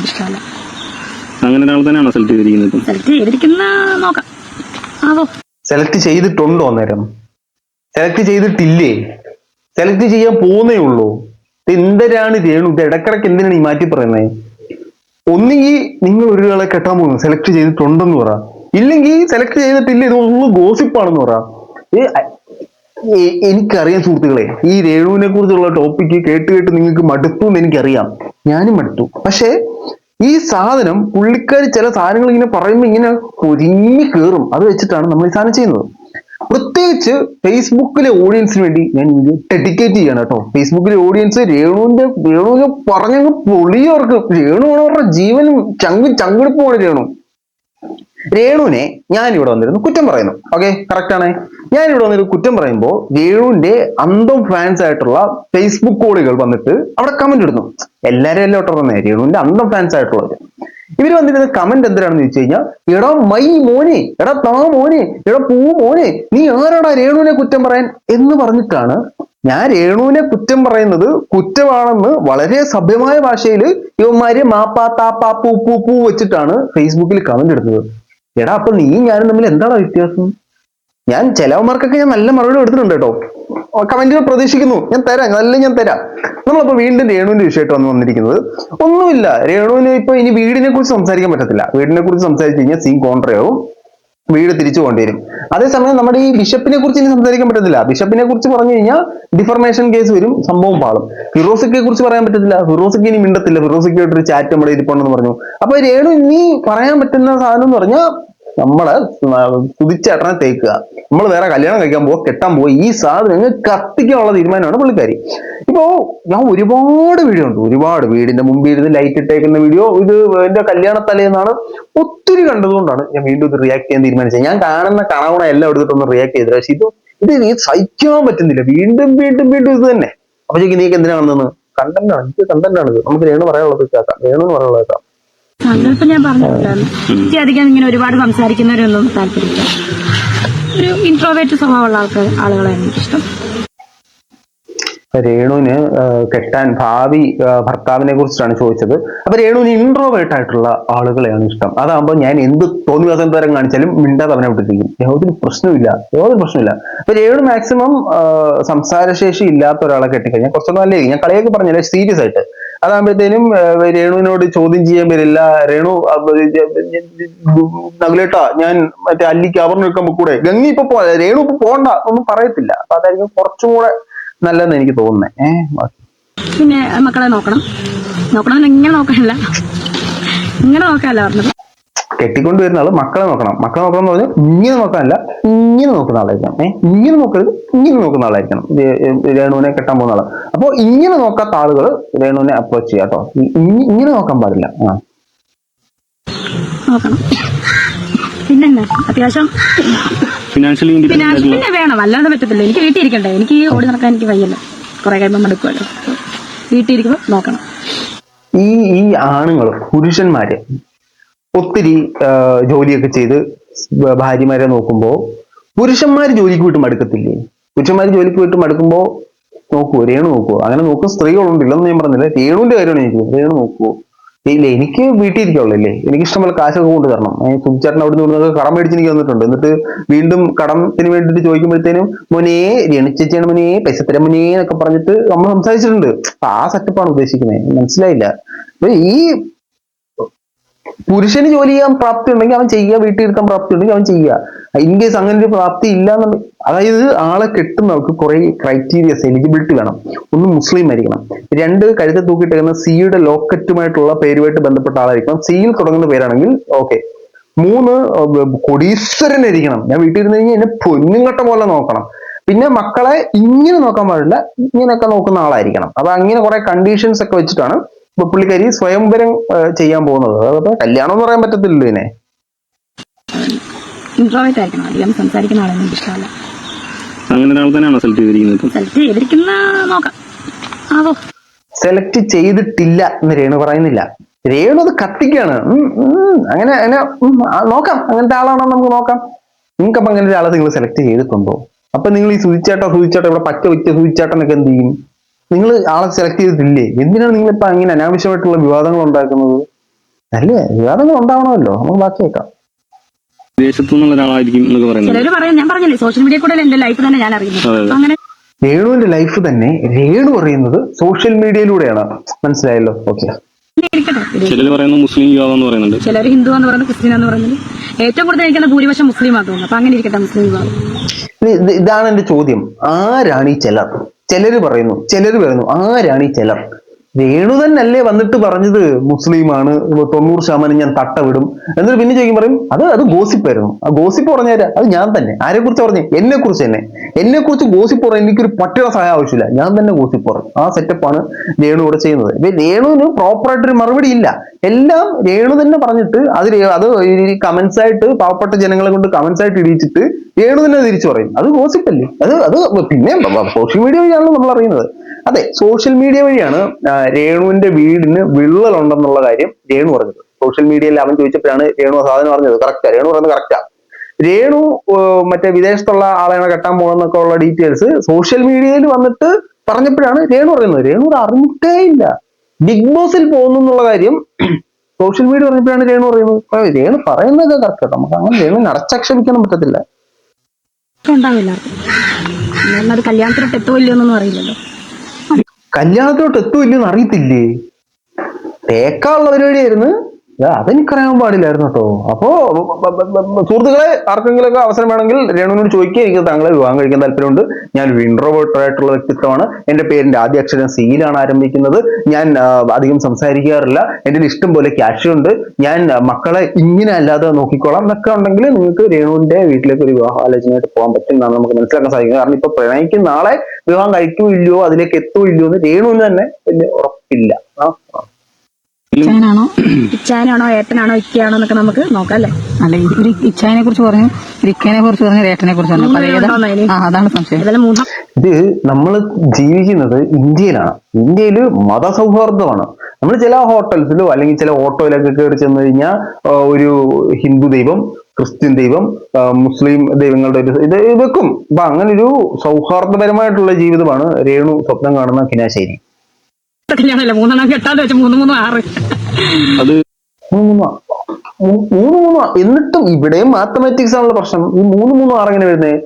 ഇഷ്ടമല്ല. അങ്ങനെ ഒരാൾ തന്നെയാണോ സെലക്ട് ചെയ്തിരിക്കുന്നത്? സെലക്ട് ചെയ്തിരിക്കുന്ന നോക്കാം. ആവോ സെലക്ട് ചെയ്തിട്ടുണ്ടോ? അന്നേരം സെലക്ട് ചെയ്തിട്ടില്ലേ? സെലക്ട് ചെയ്യാൻ പോകുന്നേ ഉള്ളൂ. എന്തിനാണ് രേണു ഇത് ഇടക്കിടക്ക് എന്തിനാണ് ഈ മാറ്റി പറയുന്നത്? ഒന്നുകിൽ നിങ്ങൾ ഒരാളെ കെട്ടാൻ പോകുന്നു സെലക്ട് ചെയ്തിട്ടുണ്ടെന്ന് പറ, ഇല്ലെങ്കിൽ സെലക്ട് ചെയ്തിട്ടില്ല ഇത് ഒന്ന് ഗോസിപ്പാണെന്ന് പറ. എനിക്കറിയാം സുഹൃത്തുക്കളെ, ഈ രേണുവിനെ കുറിച്ചുള്ള ടോപ്പിക്ക് കേട്ട് കേട്ട് നിങ്ങൾക്ക് മടുത്തു എന്ന് എനിക്കറിയാം, ഞാനും മടുത്തു. പക്ഷെ ഈ സാധനം പുള്ളിക്കാരി ചില സാധനങ്ങൾ ഇങ്ങനെ പറയുമ്പോൾ ഇങ്ങനെ പൊരിഞ്ഞു കയറും. അത് വെച്ചിട്ടാണ് നമ്മൾ ഈ സാധനം ചെയ്യുന്നത്. പ്രത്യേകിച്ച് ഫേസ്ബുക്കിലെ ഓഡിയൻസിന് വേണ്ടി ഞാൻ ഇത് ഡെഡിക്കേറ്റ് ചെയ്യണം കേട്ടോ. ഫേസ്ബുക്കിലെ ഓഡിയൻസ് രേണുവിനെ പറഞ്ഞങ്ങ് പൊളിയോർക്ക്. രേണു അവരുടെ ജീവനും ചങ്കെടുപ്പുമാണ് രേണുവിനെ ഞാനിവിടെ വന്നിരുന്നു കുറ്റം പറയുന്നു. ഓക്കെ, കറക്റ്റ് ആണ്. ഞാനിവിടെ വന്നിരുന്നു കുറ്റം പറയുമ്പോൾ രേണുവിന്റെ അന്തം ഫാൻസ് ആയിട്ടുള്ള ഫേസ്ബുക്ക് കോളികൾ വന്നിട്ട് അവിടെ കമന്റ് ഇടുന്നു. എല്ലാരും എല്ലാം ഒട്ടർ തന്നെ രേണുവിന്റെ അന്തം ഫാൻസ് ആയിട്ടുള്ളത്. ഇവര് വന്നിരുന്ന കമന്റ് എന്തിനാണെന്ന് ചോദിച്ചു കഴിഞ്ഞാൽ, എടാ മൈ മോനെ, എടാ താ മോനെ, എടാ പൂ മോനെ, നീ ആരാടാ രേണുവിനെ കുറ്റം പറയാൻ എന്ന് പറഞ്ഞിട്ടാണ് ഞാൻ രേണുവിനെ കുറ്റം പറയുന്നത് കുറ്റമാണെന്ന് വളരെ സഭ്യമായ ഭാഷയിൽ ഇവന്മാര് മാപ്പാ താപ്പാ പൂ പൂ പൂ വെച്ചിട്ടാണ് ഫേസ്ബുക്കിൽ കമന്റ് ഇടുന്നത്. എടാ അപ്പൊ നീ ഞാനും തമ്മിൽ എന്താണ് വ്യത്യാസം? ഞാൻ ചിലവന്മാർക്കൊക്കെ ഞാൻ നല്ല മറുപടി എടുത്തിട്ടുണ്ട് കേട്ടോ. കമന്റുകൾ പ്രതീക്ഷിക്കുന്നു, ഞാൻ തരാം, നല്ല ഞാൻ തരാം. നമ്മളപ്പോ വീണ്ടും രേണുവിന്റെ വിഷയമായിട്ട് വന്നിരിക്കുന്നത് ഒന്നുമില്ല. രേണുവിന് ഇപ്പൊ ഇനി വീടിനെ കുറിച്ച് സംസാരിക്കാൻ പറ്റത്തില്ല. വീടിനെ കുറിച്ച് സംസാരിച്ചു കഴിഞ്ഞാൽ സീൻ കോൺട്രയാവും, വീട് തിരിച്ചു കൊണ്ടുവരും. അതേസമയം നമ്മുടെ ഈ ബിഷപ്പിനെ കുറിച്ച് ഇനി സംസാരിക്കാൻ പറ്റത്തില്ല. ബിഷപ്പിനെ കുറിച്ച് പറഞ്ഞു കഴിഞ്ഞാൽ ഡിഫർമേഷൻ കേസ് വരും, സംഭവം പാളും. ഫിറോസിക്കയെ കുറിച്ച് പറയാൻ പറ്റത്തില്ല, ഫിറോസിക്ക് ഇനി മിണ്ടത്തില്ല. ഫിറോസിക്കായിട്ടൊരു ചാറ്റ് നമ്മുടെ ഇരിപ്പുണ്ടെന്ന് പറഞ്ഞു. അപ്പൊ രേണു ഇനി പറയാൻ പറ്റുന്ന സാധനം എന്ന് പറഞ്ഞാൽ നമ്മള് കുതിച്ചേട്ടനെ തേക്കുക, നമ്മൾ വേറെ കല്യാണം കഴിക്കാൻ പോവോ കെട്ടാൻ പോവോ, ഈ സാധനം കത്തിക്കാനുള്ള തീരുമാനമാണ് പുള്ളിക്കാരി. ഇപ്പോ ഞാൻ ഒരുപാട് വീഡിയോ ഉണ്ട്, ഒരുപാട് വീടിന്റെ മുമ്പിൽ ഇരുന്ന് ലൈറ്റ് ഇട്ടേക്കുന്ന വീഡിയോ, ഇത് എന്റെ കല്യാണത്തലേന്നാണ് ഒത്തിരി കണ്ടതുകൊണ്ടാണ് ഞാൻ വീണ്ടും ഇത് റിയാക്ട് ചെയ്യാൻ തീരുമാനിച്ചത്. ഞാൻ കാണുന്ന കണവണ എല്ലാം എടുത്തിട്ടൊന്ന് റിയാക്ട് ചെയ്തത്. പക്ഷെ ഇത് നീ സഹിക്കാൻ പറ്റുന്നില്ല, വീണ്ടും വീണ്ടും വീണ്ടും ഇത് തന്നെ. അപ്പൊ നീക്ക് എന്തിനാണെന്ന് കണ്ടന്റാണ്, എനിക്ക് കണ്ടന്റാണ് ഇത്. നമുക്ക് രേണു പറയാനുള്ളത് കേൾക്കാം, രേണു പറയാനുള്ളത് കേൾക്കാം. അതിപ്പോ ഞാൻ പറഞ്ഞിട്ടുണ്ടായിരുന്നു, എനിക്ക് അധികം ഇങ്ങനെ ഒരുപാട് സംസാരിക്കുന്നവരൊന്നും താല്പര്യമില്ല. ഒരു ഇൻട്രോവേർട്ട് സ്വഭാവമുള്ള ആളുകളാണ് എനിക്കിഷ്ടം. രേണുവിന് കെട്ടാൻ ഭാവി ഭർത്താവിനെ കുറിച്ചാണ് ചോദിച്ചത്. അപ്പൊ രേണുവിന് ഇൻട്രോവേർട്ട് ആയിട്ടുള്ള ആളുകളെയാണ് ഇഷ്ടം. അതാകുമ്പോൾ ഞാൻ എന്ത് തോന്നിവാസം തരം കാണിച്ചാലും മിണ്ടാതെ അവനെ വിട്ടിരിക്കും, യാതൊരു പ്രശ്നമില്ല. അപ്പൊ രേണു മാക്സിമം സംസാരശേഷി ഇല്ലാത്ത ഒരാളെ കെട്ടിക്കഴിഞ്ഞാൽ കുറച്ചൊന്നും അല്ലേ. ഞാൻ കളിയൊക്കെ പറഞ്ഞില്ല, സീരിയസ് ആയിട്ട്. അതാകുമ്പോഴത്തേനും രേണുവിനോട് ചോദ്യം ചെയ്യാൻ വരില്ല. രേണു നഗലേട്ടാ ഞാൻ മറ്റേ അല്ലിക്ക് അവർ നിൽക്കുമ്പോ കൂടെ ഗംഗി ഇപ്പൊ രേണു ഇപ്പൊ പോണ്ട ഒന്നും പറയത്തില്ല. അപ്പൊ അതായിരിക്കും കുറച്ചും കൂടെ നല്ലതെന്ന് എനിക്ക് തോന്നുന്നേ. പിന്നെ മക്കളെ നോക്കണം ഇങ്ങനെ നോക്കാനല്ല, ഇങ്ങനെ നോക്കാനല്ല പറഞ്ഞത്. കെട്ടിക്കൊണ്ടുവരുന്ന ആള് മക്കളെ നോക്കണം എന്ന് പറഞ്ഞാൽ ഇങ്ങനെ നോക്കാനല്ല, ഇങ്ങനെ നോക്കുന്ന ആളായിരിക്കണം. ഇങ്ങനെ നോക്കരുത്, ഇങ്ങനെ നോക്കുന്ന ആളായിരിക്കണം രേണുവിനെ കെട്ടാൻ പോകുന്ന ആള്. അപ്പൊ ഇങ്ങനെ നോക്കാത്ത ആളുകൾ രേണുവിനെ അപ്രോച്ച് ചെയ്യാം കേട്ടോ. ഇങ്ങനെ നോക്കാൻ പാടില്ല. നോക്കണം. പിന്നെന്താ അത്യാവശ്യം പിന്നെ വേണം, അല്ലാതെ പറ്റത്തില്ല. എനിക്ക് വീട്ടിൽ ഇരിക്കണ്ടേ, എനിക്ക് ഓടി നടക്കാൻ എനിക്ക് വയ്യല്ലോ, കുറെ കഴിയുമ്പോൾ മടുക്കുമല്ലോ. വീട്ടിൽ ഇരിക്കുമ്പോൾ നോക്കണം. ഈ ആണുങ്ങൾ പുരുഷന്മാര് ഒത്തിരി ജോലിയൊക്കെ ചെയ്ത് ഭാര്യമാരെ നോക്കുമ്പോ പുരുഷന്മാര് ജോലിക്ക് പോയിട്ട് മടുക്കത്തില്ലേ? പുരുഷന്മാര് ജോലിക്ക് പോയിട്ട് മടുക്കുമ്പോ നോക്കുവോ? രേണു നോക്കുവോ? അങ്ങനെ നോക്കുന്ന സ്ത്രീകളുണ്ടില്ലെന്ന് ഞാൻ പറഞ്ഞില്ല. രേണുവിന്റെ കാര്യമാണ് എനിക്ക്. രേണു നോക്കുവോ? ഇല്ല, എനിക്ക് വീട്ടിൽ ഇരിക്കുള്ളൂ. എനിക്ക് ഇഷ്ടംപോലെ കാശൊക്കെ കൊണ്ട് തരണം. സുചേട്ടൻ അവിടെ നിന്ന് കടം മേടിച്ച് എനിക്ക് വന്നിട്ടുണ്ട്. എന്നിട്ട് വീണ്ടും കടത്തിന് വേണ്ടിയിട്ട് ചോദിക്കുമ്പോഴത്തേനും മോനെ രണിച്ചാണ് മോനെ പൈസ തരാം മോനെ എന്നൊക്കെ പറഞ്ഞിട്ട് നമ്മൾ സംസാരിച്ചിട്ടുണ്ട്. ആ സെറ്റപ്പാണ് ഉദ്ദേശിക്കുന്നത്. മനസ്സിലായില്ല. അപ്പൊ ഈ പുരുഷന് ജോലി ചെയ്യാൻ പ്രാപ്തി ഉണ്ടെങ്കിൽ അവൻ ചെയ്യുക, വീട്ടിൽ ഇരുത്താൻ പ്രാപ്തി ഉണ്ടെങ്കിൽ അവൻ ചെയ്യുക. ഇൻ കേസ് അങ്ങനെ ഒരു പ്രാപ്തി ഇല്ല എന്നുണ്ടെങ്കിൽ, അതായത് ആളെ കെട്ടുന്നവർക്ക് കുറെ ക്രൈറ്റീരിയസ്, എലിജിബിലിറ്റി വേണം. ഒന്ന് മുസ്ലിം ആയിരിക്കണം, 2 കഴുത്തെ തൂക്കിയിട്ടേക്കുന്ന സിയുടെ ലോക്കറ്റുമായിട്ടുള്ള പേരുമായിട്ട് ബന്ധപ്പെട്ട ആളായിരിക്കണം. സിയിൽ തുടങ്ങുന്ന പേരാണെങ്കിൽ ഓക്കെ. 3 കൊടീശ്വരനായിരിക്കണം. ഞാൻ വീട്ടിൽ ഇരുന്ന് കഴിഞ്ഞാൽ എന്നെ പൊന്നുങ്ങട്ട പോലെ നോക്കണം. പിന്നെ മക്കളെ ഇങ്ങനെ നോക്കാൻ പാടില്ല, ഇങ്ങനെയൊക്കെ നോക്കുന്ന ആളായിരിക്കണം. അപ്പൊ അങ്ങനെ കുറെ കണ്ടീഷൻസ് ഒക്കെ വെച്ചിട്ടാണ് ഇപ്പൊ പുള്ളിക്കാരി സ്വയംവരം ചെയ്യാൻ പോകുന്നത്. അതൊക്കെ കല്യാണം എന്ന് പറയാൻ പറ്റത്തില്ലല്ലോ ഇതിനെ. ഇൻട്രോവേർട്ട് ആയിരിക്കണം, അധികം സംസാരിക്കുന്ന ആളൊന്നും ഇഷ്ടമല്ല. അങ്ങനെ ഒരാൾ തന്നെയാണോ സെലക്ട് ചെയ്തിരിക്കുന്നത്? സെലക്ട് ചെയ്തിരിക്കുന്ന നോക്കാം. ആവോ സെലക്ട് ചെയ്തിട്ടില്ല എന്ന് രേണു പറയുന്നില്ല. രേണു അത് കത്തിക്കാണ്. അങ്ങനെ നോക്കാം, അങ്ങനത്തെ ആളാണോ നമുക്ക് നോക്കാം. നിങ്ങൾക്കപ്പൊ അങ്ങനെ ഒരാളെ നിങ്ങൾ സെലക്ട് ചെയ്തിട്ടുണ്ടോ? അപ്പൊ നിങ്ങൾ ഈ സുചിച്ചാട്ടോ ഇവിടെ പച്ച വെച്ച സുചിച്ചാട്ടനൊക്കെ എന്ത് ചെയ്യും? നിങ്ങൾ ആളെ സെലക്ട് ചെയ്തിട്ടില്ലേ? എന്തിനാണ് നിങ്ങളിപ്പോ അങ്ങനെ അനാവശ്യമായിട്ടുള്ള വിവാദങ്ങൾ ഉണ്ടാക്കുന്നത്? അല്ലേ? വിവാദങ്ങൾ ഉണ്ടാവണമല്ലോ, നമുക്ക് ബാക്കി കേൾക്കാം. വിദേശത്തു നിന്നുള്ള ഒരാളായിരിക്കും എന്നൊക്കെ പറയുന്നത്. ചിലര് പറയാം, ഞാൻ പറഞ്ഞില്ലേ സോഷ്യൽ മീഡിയ കൂടെ എന്റെ ലൈഫ് തന്നെ ഞാൻ അറിയുന്നത്. അങ്ങനെ രേണുവിന്റെ ലൈഫ് തന്നെ രേണു അറിയുന്നത് സോഷ്യൽ മീഡിയയിലൂടെയാണ്. മനസ്സിലായല്ലോ? ഓക്കെ. ചിലര് പറയുന്നത് മുസ്ലിം വിവാഹം എന്ന് പറയുന്നുണ്ട്, ചിലര് ഹിന്ദു എന്ന് പറയുന്നത്, ക്രിസ്ത്യൻ എന്ന് പറയുന്നത്. ഏറ്റവും കൂടുതൽ എനിക്കുന്ന ഭൂരിപക്ഷം മുസ്ലിം ആണെന്ന് തോന്നുന്നു. അപ്പൊ അങ്ങനെ ഇരിക്കട്ടെ, മുസ്ലിം വിവാഹം. ഇതാണ് എന്റെ ചോദ്യം. ആരാണ് ഈ ചിലർ? ചിലര് പറയുന്നു, ആരാണ് ഈ ചിലർ? രേണു തന്നെയല്ലേ വന്നിട്ട് പറഞ്ഞത് മുസ്ലിമാണ്, 90% ഞാൻ തട്ട വിടും എന്നിട്ട് പിന്നെ ചോദിക്കും പറയും അത് ഗോസിപ്പായിരുന്നു. ആ ഗോസിപ്പ് പറഞ്ഞുതരാം, അത് ഞാൻ തന്നെ. ആരെ കുറിച്ച് പറഞ്ഞു? എന്നെ കുറിച്ച് തന്നെ. എന്നെ കുറിച്ച് ഗോസിപ്പ് പറയാൻ എനിക്കൊരു പട്ടിയുടെ സഹായം ആവശ്യമില്ല, ഞാൻ തന്നെ ഗോസിപ്പ് പറയും. ആ സെറ്റപ്പാണ് രേണു ഇവിടെ ചെയ്യുന്നത്. രേണുവിന് പ്രോപ്പറായിട്ടൊരു മറുപടി ഇല്ല. എല്ലാം രേണു തന്നെ പറഞ്ഞിട്ട് അത് ഈ കമന്റ്സ് ആയിട്ട് പാവപ്പെട്ട ജനങ്ങളെ കൊണ്ട് കമന്റ്സ് ആയിട്ട് ഇടിച്ചിട്ട് രേണു തന്നെ തിരിച്ചു പറയും. അത് ഗോസിപ്പല്ലേ? അത് പിന്നെ സോഷ്യൽ മീഡിയ വഴിയാണല്ലോ നമ്മൾ അറിയുന്നത്. അതെ, സോഷ്യൽ മീഡിയ വഴിയാണ് രേണുവിന്റെ വീടിന് വിള്ളലുണ്ടെന്നുള്ള കാര്യം രേണു പറഞ്ഞത്. സോഷ്യൽ മീഡിയയിൽ അവൻ ചോദിച്ചപ്പോഴാണ് രേണു സാധനം പറഞ്ഞത്. കറക്റ്റാ, രേണു പറഞ്ഞത് കറക്റ്റാ. രേണു മറ്റേ വിദേശത്തുള്ള ആളെയാണ് കെട്ടാൻ പോകുന്നൊക്കെ ഉള്ള ഡീറ്റെയിൽസ് സോഷ്യൽ മീഡിയയിൽ വന്നിട്ട് പറഞ്ഞപ്പോഴാണ് രേണു പറയുന്നത്. രേണു അറിഞ്ഞിട്ടേ ഇല്ല ബിഗ് ബോസിൽ പോകുന്നു എന്നുള്ള കാര്യം. സോഷ്യൽ മീഡിയ പറഞ്ഞപ്പോഴാണ് രേണു പറയുന്നത്. രേണു പറയുന്നത് കറക്റ്റാ. നമുക്ക് അങ്ങനെ രേണുവിനെ അടച്ചാക്ഷേപിക്കാനും പറ്റത്തില്ല. ഉണ്ടാവില്ല, അത് കല്യാണത്തിലോട്ട് എത്തോ ഇല്ലയോന്നൊന്നും അറിയില്ലല്ലോ. കല്യാണത്തിലോട്ട് എത്തൂല്ലെന്ന് അറിയത്തില്ലേ? തേക്കാനുള്ള പരിപാടിയായിരുന്നു. അതെനിക്കറിയാൻ പാടില്ലായിരുന്നു കേട്ടോ. അപ്പോ സുഹൃത്തുക്കളെ, ആർക്കെങ്കിലും ഒക്കെ അവസരം വേണമെങ്കിൽ രേണുവിനോട് ചോദിക്കുക, എനിക്ക് താങ്കളെ വിവാഹം കഴിക്കാൻ താല്പര്യമുണ്ട്, ഞാൻ ഇൻട്രോവേർട്ട് ആയിട്ടുള്ള വ്യക്തിത്വമാണ്, എന്റെ പേരിന്റെ ആദ്യ അക്ഷരം സിയിലാണ് ആരംഭിക്കുന്നത്, ഞാൻ അധികം സംസാരിക്കാറില്ല, എന്റെ ഇഷ്ടം പോലെ ക്യാഷ് ഉണ്ട്, ഞാൻ മക്കളെ ഇങ്ങനെ അല്ലാതെ നോക്കിക്കോളാം എന്നൊക്കെ ഉണ്ടെങ്കിൽ നിങ്ങൾക്ക് രേണുവിന്റെ വീട്ടിലേക്ക് ഒരു വിവാഹ ആലോചനയായിട്ട് പോകാൻ പറ്റും എന്നാണ് നമുക്ക് മനസ്സിലാക്കാൻ സാധിക്കുന്നത്. കാരണം ഇപ്പൊ പ്രണയിക്കുന്ന നാളെ വിവാഹം കഴിക്കോ ഇല്ലയോ, അതിലേക്ക് എത്തോ ഇല്ലയോ എന്ന് രേണുവിന് തന്നെ വലിയ ഉറപ്പില്ല. ഇച്ചാനാണോ ഏട്ടനാണോ ഇക്കയാണോ എന്നൊക്കെ നമുക്ക് നോക്കാം അല്ലേ? അല്ല, ഒരു ഇച്ചാനെ കുറിച്ച് പറഞ്ഞു, ഇക്കനെ കുറിച്ച് പറഞ്ഞു, ഏട്ടനെ കുറിച്ച് പറഞ്ഞു. അതാണ് സംശയം. ഇത് നമ്മൾ ജീവിക്കുന്നത് ഇന്ത്യയിലാണ്. ഇന്ത്യയിൽ മതസൗഹാർദ്ദമാണ്. നമ്മൾ ചില ഹോട്ടൽസിലോ അല്ലെങ്കിൽ ചില ഓട്ടോയിലൊക്കെ കയറി ചെന്ന് കഴിഞ്ഞാൽ ഒരു ഹിന്ദു ദൈവം, ക്രിസ്ത്യൻ ദൈവം, മുസ്ലിം ദൈവങ്ങളുടെ ഒരു ഇത് വെക്കും. അപ്പൊ അങ്ങനെ ഒരു സൗഹാർദ്ദപരമായിട്ടുള്ള ജീവിതമാണ് രേണു സ്വപ്നം കാണുന്ന കിനാശ്ശേരി. കല്യാണമല്ല, 3 കെട്ടാതെ വെച്ച് 3 6 അത് 3 എന്നിട്ടും ഇവിടെയും മാത്തമാറ്റിക്സ് ആണുള്ള പ്രശ്നം. ഈ 3 6 എങ്ങനെ വരുന്നത്?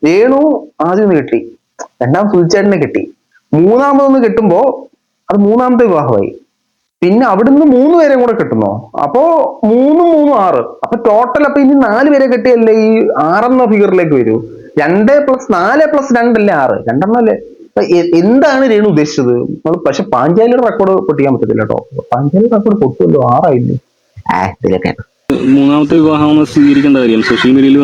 രേണു ആദ്യം ഒന്ന് കെട്ടി, രണ്ടാം സുൽച്ചേട്ടനെ കെട്ടി, മൂന്നാമതൊന്ന് കെട്ടുമ്പോ അത് മൂന്നാമത്തെ വിവാഹമായി. പിന്നെ അവിടുന്ന് 3 പേരെ കൂടെ കെട്ടുന്നോ? അപ്പോ 3 3 6. അപ്പൊ ടോട്ടൽ അപ്പൊ ഇനി 4 പേരെ കെട്ടിയല്ലേ ഈ 6 എന്ന ഫിഗറിലേക്ക് വരൂ. 2 + 4 + 2 അല്ലേ 6? 2 അല്ലേ? എന്താണ് രേണു ഉദ്ദേശിച്ചത്? പക്ഷെ പാഞ്ചാലിയുടെ റെക്കോർഡ് പൊട്ടിക്കാൻ പറ്റത്തില്ല കേട്ടോ. പാഞ്ചാലിയുടെ റെക്കോർഡ് പൊട്ടുമല്ലോ, 6 ആയില്ലേ? ഇതിലൊക്കെ മൂന്നാമത്തെ വിവാഹം സ്വീകരിക്കേണ്ട കാര്യം സോഷ്യൽ മീഡിയയിൽ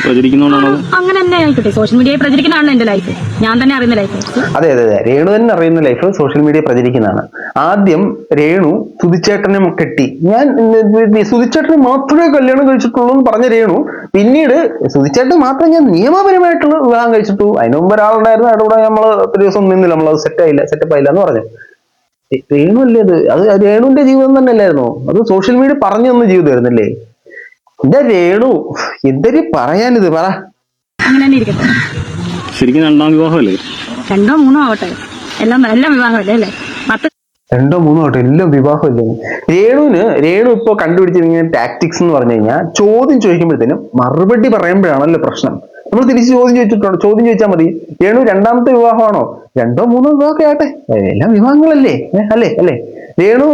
പ്രചരിക്കുന്നതുകൊണ്ടാണ്. അങ്ങനെ തന്നെ ആയിക്കോട്ടെ, സോഷ്യൽ മീഡിയയിൽ പ്രചരിക്കുന്നതാണ് എന്റെ ലൈഫ്, ഞാൻ തന്നെ അറിയുന്ന ലൈഫ്. അതെ, രേണു തന്നെ അറിയുന്ന ലൈഫ് സോഷ്യൽ മീഡിയ പ്രചരിക്കുന്നതാണ്. ആദ്യം രേണു സുധിച്ചേട്ടനെ കെട്ടി, ഞാൻ സുധിച്ചേട്ടനെ മാത്രമേ കല്യാണം കഴിച്ചിട്ടുള്ളൂ എന്ന് പറഞ്ഞ രേണു പിന്നീട് സുധിച്ചേട്ടൻ മാത്രം ഞാൻ നിയമപരമായിട്ടുള്ള വിവാഹം കഴിച്ചിട്ടു, അതിന് മുമ്പ് ഒരാളുണ്ടായിരുന്നു, അവിടെ നമ്മൾ ഒരു ദിവസം നിന്നില്ല, നമ്മളത് സെറ്റപ്പ് ആയില്ല എന്ന് പറഞ്ഞു. രേണു അല്ലേ അത് രേണുവിന്റെ ജീവിതം തന്നെ അല്ലായിരുന്നു? അത് സോഷ്യൽ മീഡിയ പറഞ്ഞു തന്ന ജീവിതമായിരുന്നല്ലേ? എന്താ രേണു എന്തൊരു പറയാനിത് പറ. അങ്ങനെ തന്നെ ഇരിക്കട്ടെ. ശരിക്കും 2ാം വിവാഹമല്ലേ? 2 3 ആവട്ടെ, എല്ലാം വിവാഹമല്ലേ അല്ലേ? 10 2 3 ആവട്ടെ, എല്ലാം വിവാഹമല്ലേ? രേണു ഇപ്പൊ കണ്ടുപിടിച്ചിരിക്കുന്ന ടാക്ടിക്സ് എന്ന് പറഞ്ഞു കഴിഞ്ഞാൽ ചോദ്യം ചോദിക്കുമ്പോഴത്തേനും മറുപടി പറയുമ്പോഴാണല്ലോ പ്രശ്നം. നമ്മൾ തിരിച്ച് ചോദ്യം ചോദിച്ചാൽ മതി. രേണു 2ാമത്തെ വിവാഹമാണോ? 2 3 വിവാഹമൊക്കെ ആട്ടെ, എല്ലാം വിവാഹങ്ങളല്ലേ? അല്ലേ? രേണു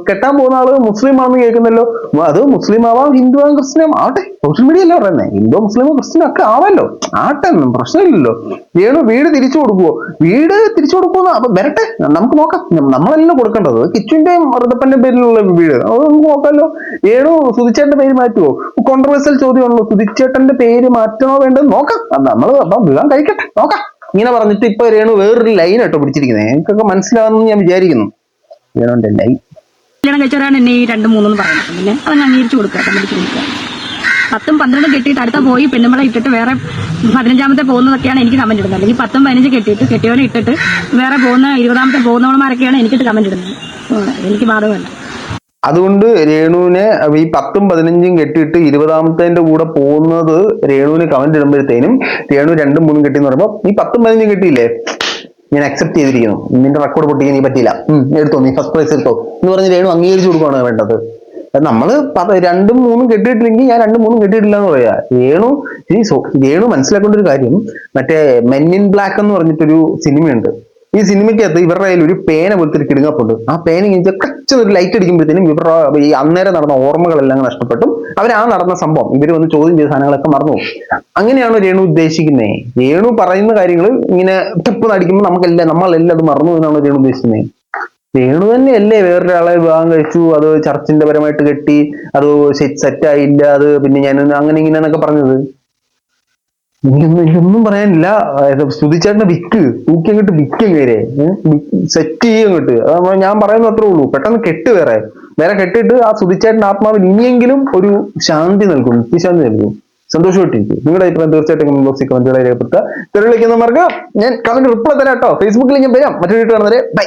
കെട്ടാൻ പോകുന്ന ആള് മുസ്ലിം ആണെന്ന് കേൾക്കുന്നല്ലോ. അത് മുസ്ലിം ആവാം, ഹിന്ദു ആവാം, ക്രിസ്ത്യൻ ആവട്ടെ. സോഷ്യൽ മീഡിയ അല്ലേ പറയുന്നത്? ഹിന്ദു മുസ്ലിമോ ക്രിസ്ത്യനോ ഒക്കെ ആവല്ലോ, ആട്ടെ, പ്രശ്നമില്ലല്ലോ. രേണു വീട് തിരിച്ചു കൊടുക്കുവോ? അപ്പൊ വരട്ടെ, നമുക്ക് നോക്കാം. നമ്മളെല്ലാം കൊടുക്കേണ്ടത് കിച്ചുവിന്റെയും ഋതപ്പന്റെ പേരിലുള്ള വീട്, അത് നമുക്ക് നോക്കാമല്ലോ. രേണു സുധിച്ചേട്ടന്റെ പേര് മാറ്റുവോ? കോൺട്രവേഴ്സ്യൽ ചോദ്യമാണല്ലോ. സുധിച്ചേട്ടന്റെ പേര് മാറ്റണോ വേണ്ടത് നോക്കാം. നമ്മൾ അപ്പം വിവാഹം കഴിക്കട്ടെ, നോക്കാം. ഇങ്ങനെ പറഞ്ഞിട്ട് ഇപ്പൊ രേണു വേറൊരു ലൈനായിട്ടോ പിടിച്ചിരിക്കുന്നത്. എനിക്കൊക്കെ മനസ്സിലാവുമെന്ന് ഞാൻ വിചാരിക്കുന്നു. രേണുവിന്റെ ലൈൻ കല്യാണം കഴിച്ചവരാണ് എന്നെ ഈ 2 3 എന്ന് പറയുന്നത്. പിന്നെ അത് ഞാൻ അംഗീകരിച്ചു കൊടുക്കുക, സമ്മതിച്ചു കൊടുക്കുക. 10 12 കെട്ടിയിട്ട് അടുത്ത പോയി പെണ്ണുമ്പളെ ഇട്ടിട്ട് വേറെ 15ാമത്തെ പോകുന്നതൊക്കെയാണ് എനിക്ക് കമന്റ് ഇടുന്നത്. അല്ലെങ്കിൽ 10 15 കെട്ടിയവനെ ഇട്ടിട്ട് വേറെ പോകുന്ന 20ാമത്തെ പോകുന്നവന്മാരൊക്കെയാണ് എനിക്കിട്ട് കമന്റ് ഇടുന്നത്. എനിക്ക് ബാധകമല്ല. അതുകൊണ്ട് രേണുവിനെ ഈ 10 15 കെട്ടിയിട്ട് 20ാമത്തെ കൂടെ പോകുന്നത് രേണുവിന് കമന്റ് ഇടുമ്പോഴത്തേനും രേണു 2 3 കെട്ടിന്ന് പറയുമ്പോൾ ഈ 10 15 കെട്ടിയില്ലേ, ഞാൻ അക്സെപ്റ്റ് ചെയ്തിരിക്കുന്നു, നിന്റെ റെക്കോർഡ് പൊട്ടിക്കാൻ നീ പറ്റിയില്ല, എടുത്തോ, നീ ഫസ്റ്റ് പ്രൈസ് എടുത്തോ എന്ന് പറഞ്ഞ് രേണു അംഗീകരിച്ചു കൊടുക്കുകയാണ് വേണ്ടത്. നമ്മള് 2ഉം 3ഉം കെട്ടിയിട്ടില്ലെങ്കിൽ ഞാൻ 2ഉം 3ഉം കെട്ടിയിട്ടില്ല എന്ന് പറയാ. രേണു മനസ്സിലാക്കേണ്ട ഒരു കാര്യം, മറ്റേ മെൻ ഇൻ ബ്ലാക്ക് എന്ന് പറഞ്ഞിട്ടൊരു സിനിമയുണ്ട്. ഈ സിനിമയ്ക്കകത്ത് ഇവരുടെ കയ്യിൽ ഒരു പേന പോലത്തെ ഒരു കിടുങ്ങപ്പുണ്ട്. ആ പേന ഇങ്ങനെ കച്ചൊരു ലൈറ്റ് അടിക്കുമ്പോഴത്തേനും ഇവരുടെ ഈ അന്നേരം നടന്ന ഓർമ്മകളെല്ലാം നഷ്ടപ്പെട്ടും ആ നടന്ന സംഭവം ഇവര് വന്ന് ചോദ്യം ചെയ്ത സാധനങ്ങളൊക്കെ മറന്നു പോകും. അങ്ങനെയാണോ രേണു ഉദ്ദേശിക്കുന്നത്? രേണു പറയുന്ന കാര്യങ്ങൾ ഇങ്ങനെ ടിപ്പ് അടിക്കുമ്പോൾ നമ്മളെല്ലാം അത് മറന്നു എന്നാണോ രേണു ഉദ്ദേശിക്കുന്നത്? രേണു തന്നെയല്ലേ വേറൊരാളെ വിവാഹം കഴിച്ചു, അത് ചർച്ചിന്റെ പരമായിട്ട് കെട്ടി, അത് സെറ്റ് ആയില്ല, അത് പിന്നെ ഞാൻ അങ്ങനെ ഇങ്ങനെന്നൊക്കെ പറഞ്ഞത്. എനിക്കൊന്നും പറയാനില്ല. സ്തുതിച്ചേട്ടന്റെ തൂക്കി അങ്ങോട്ട് വിക്കങ്ങേരെ സെറ്റ് ചെയ്യും അങ്ങോട്ട്. അത് ഞാൻ പറയുന്നത് അത്രേ ഉള്ളൂ. പെട്ടെന്ന് വേറെ കെട്ടിട്ട് ആ സ്തുതിച്ചേട്ടന്റെ ആത്മാവിൽ ഇനിയെങ്കിലും ഒരു ശാന്തി നൽകും, നിത്യശാന്തി നൽകും, സന്തോഷമായിട്ടിരിക്കും. നിങ്ങളുടെ അഭിപ്രായം തീർച്ചയായിട്ടും കമന്റ് ബോക്സിൽ കമന്റുകളായി രേഖപ്പെടുത്തുക. തെളിവിളിക്കുന്നവർക്ക് ഞാൻ കമന്റ് റിപ്ലൈ തരാം കേട്ടോ. ഫേസ്ബുക്കിൽ ഞാൻ വരാം. മറ്റൊരു വീട്ടിൽ കാണുന്നവരെ ബൈ.